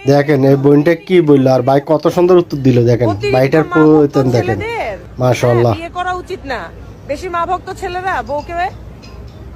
দেখেন এই বোনটা কি বললো, আর ভাই কত সুন্দর উত্তর দিল। দেখেন ভাইটার প্রয়োজন দেখেন, মাশাআল্লাহ। বিয়ে করা উচিত না। বেশি মা ভক্ত ছেলেরা বউকে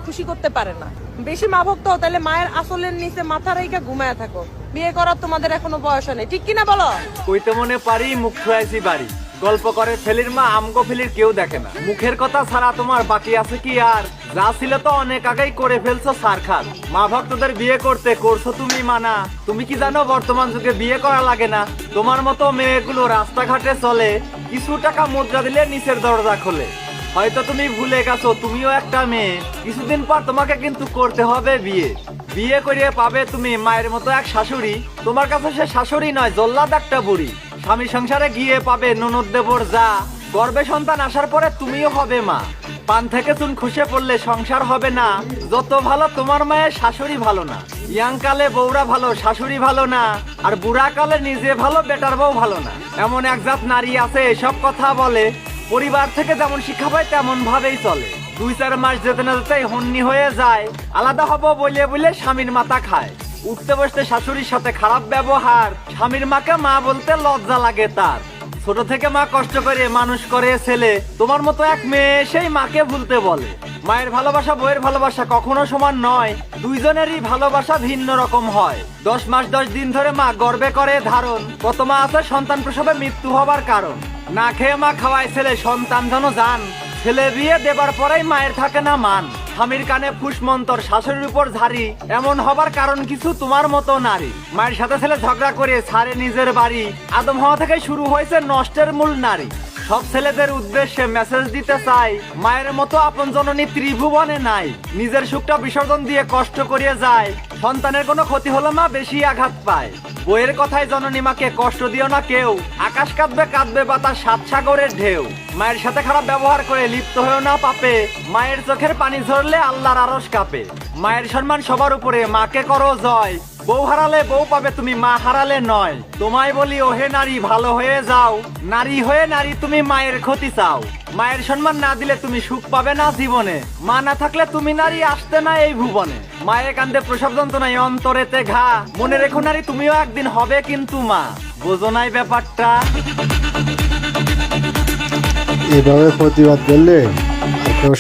খুশি করতে পারে না। বেশি মা ভক্ত তাহলে মায়ের আসলের নিচে মাথা রেখে ঘুমায় থাকো। বিয়ে করার তোমাদের এখনো বয়স নেই, ঠিক কিনা বলো? কইতে মনে পারি মুখ ছুঁয়াইছি বাড়ি, গল্প করে ফেলির মা আমগো ফেলির কেউ দেখে না। মুখের কথা ছাড়া তোমার বাকি আছে কি আর? যা ছিল তো অনেক আগেই করে ফেলছো সারখার। মা ভক্তদের বিয়ে করতে করছো তুমি মানা। তুমি কি জানো বর্তমান যুগে বিয়ে করা লাগে না? তোমার মতো মেয়েগুলো রাস্তাঘাটে চলে, কিছু টাকা মুদ্রা দিলে নিচের দরজা খোলে। হয়তো তুমি ভুলে গেছো তুমিও একটা মেয়ে, কিছুদিন পর তোমাকে কিন্তু করতে হবে বিয়ে। বিয়ে করিয়ে পাবে তুমি মায়ের মতো এক শাশুড়ি। তোমার কাছে সে শাশুড়ি নয়, জল্লাদ একটা বুড়ি। স্বামী সংসারে গিয়ে পাবে ননদ দেবর যা, গর্ভে সন্তান আসার পরে তুমিও হবে মা। পান থেকে চুন খসে পড়লে সংসার হবে না। যত ভালো তোমার মায়ের শাশুড়ি ভালো না। ইয়াং কালে বউরা ভালো, শাশুড়ি ভালো না। আর বুড়া কালে নিজে ভালো, বেটার বউ ভালো না। এমন এক জাত নারী আছে এসব কথা বলে, পরিবার থেকে যেমন শিক্ষা পায় তেমন ভাবেই চলে। 2-4 মাস যেতে না যেতেই হন্নি হয়ে যায়। আলাদা হবো বলে বলে স্বামীর মাথা খায়। উঠতে বসতে শাশুড়ির সাথে খারাপ ব্যবহার। স্বামীর মাকে মা বলতে লজ্জা লাগে তার। ছোট থেকে মা কষ্ট করে মানুষ করে ছেলে। তোমার মতো এক মেয়ে সেই মাকে ভুলতে বলে। মায়ের ভালোবাসা বউয়ের ভালোবাসা কখনো সমান নয়। দুইজনেরই ভালোবাসা ভিন্ন রকম হয়। 10 মাস 10 দিন ধরে মা গর্ভে করে ধারণ। কত মা আছে সন্তান প্রসবে মৃত্যু হবার কারণ। না খেয়ে মা খাওয়ায় ছেলে, সন্তান যেন জান। ছেলে বিয়ে দেবার পরেই মায়ের থাকে না মান। স্বামীর কানে ফুসমন্তর, শাশুড়ির উপর ঝাড়ি। এমন হবার কারণ কিছু তোমার মতো নারী। মায়ের সাথে ছেলে ঝগড়া করে ছাড়ে নিজের বাড়ি। আদম হওয়া থেকে শুরু হয়েছে নষ্টের মূল নারী। সব ছেলেদের উদ্দেশ্যে মেসেজ দিতে চাই, মায়ের মতো আপন জননী ত্রিভুবনে নাই। নিজের সুখটা বিসর্জন দিয়ে কষ্ট করিয়ে যায়। সন্তানের কোনো ক্ষতি হলে মা বেশি আঘাত পায়। বইয়ের কথায় জননী মাকে কষ্ট দিও না কেউ। আকাশ কাঁদবে কাঁদবে বাতাস, 7 সাগরের ঢেউ। মায়ের সাথে খারাপ ব্যবহার করে লিপ্ত হয়েও না পাপে। মায়ের চোখের পানি ঝরলে আল্লাহর আরশ কাঁপে। মায়ের সম্মান সবার উপরে, মাকে করো জয়। বউ হারালে বউ পাবে তুমি, মা হারালে নয়। তোমায় বলি ওহে নারী ভালো হয়ে যাও। নারী হয়ে নারী তুমি মায়ের ক্ষতি চাও। মায়ের সম্মান না দিলে তুমি সুখ পাবে না জীবনে। মা না থাকলে তুমি নারী আসতে না এই ভুবনে। মায়ের কান্দে প্রসব যন্ত্রণায় অন্তরেতে ঘা। মনে রেখো নারী তুমিও একদিন হবে কিন্তু মা। বোঝো নাই ব্যাপারটা? এভাবে প্রতিবাদ করলে আর কেউ